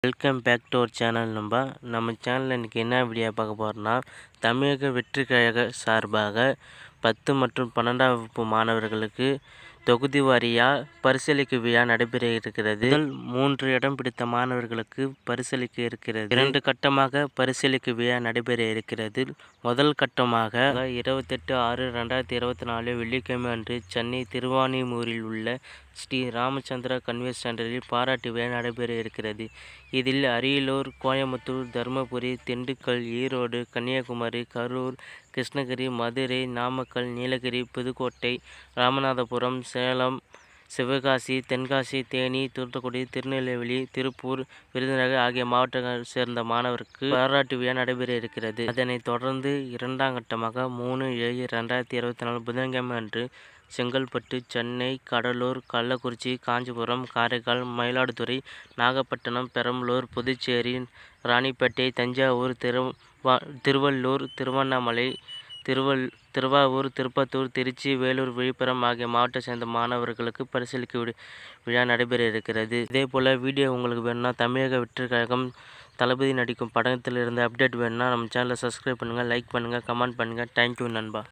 Welcome back to our channel நம்ம சேனலில் இன்றைக்கி என்ன வீடியோ பார்க்க போகிறோம்னா, தமிழக வெற்றி கழக சார்பாக 10 மற்றும் 12ஆம் வகுப்பு மாணவர்களுக்கு தொகுதி வாரியாக பரிசளிப்பு விழா நடைபெற இருக்கிறது. முதல் 3 இடம் பிடித்த மாணவர்களுக்கு பரிசளிக்க இருக்கிறது. 2 கட்டமாக பரிசளிப்பு விழா நடைபெற இருக்கிறது. முதல் கட்டமாக 28/6/2024 வெள்ளிக்கிழமை அன்று சென்னை திருவான்மியூரில் உள்ள ஸ்ரீ ராமச்சந்திரா கன்வென்ஷன் சென்டரில் பாராட்டு விழா நடைபெற இருக்கிறது. இதில் அரியலூர், கோயம்புத்தூர், தருமபுரி, திண்டுக்கல், ஈரோடு, கன்னியாகுமரி, கரூர், கிருஷ்ணகிரி, மதுரை, நாமக்கல், நீலகிரி, புதுக்கோட்டை, ராமநாதபுரம், சேலம், சிவகாசி, தென்காசி, தேனி, தூத்துக்குடி, திருநெல்வேலி, திருப்பூர், விருதுநகர் ஆகிய மாவட்டங்களைச் சேர்ந்த மாணவருக்கு பாராட்டு விழா நடைபெற இருக்கிறது. அதனைத் தொடர்ந்து 2ஆம் கட்டமாக 3/7/2024 புதன்கிழமை அன்று செங்கல்பட்டு, சென்னை, கடலூர், கள்ளக்குறிச்சி, காஞ்சிபுரம், காரைக்கால், மயிலாடுதுறை, நாகப்பட்டினம், பெரம்பலூர், புதுச்சேரி, ராணிப்பேட்டை, தஞ்சாவூர், திருவள்ளூர், திருவண்ணாமலை, திருவாரூர், திருப்பத்தூர், திருச்சி, வேலூர், விழுப்புரம் ஆகிய மாவட்டத்தை சேர்ந்த மாணவர்களுக்கு பரிசளிக்க விழா நடைபெற இருக்கிறது. இதேபோல் வீடியோ உங்களுக்கு வேணும்னா, தமிழக வெற்றி கழகம் தளபதி நடிக்கும் படத்தில் இருந்து அப்டேட் வேணும்னா நம்ம சேனலை சப்ஸ்கிரைப் பண்ணுங்கள், லைக் பண்ணுங்கள், கமெண்ட் பண்ணுங்கள். தேங்க்யூ நண்பா.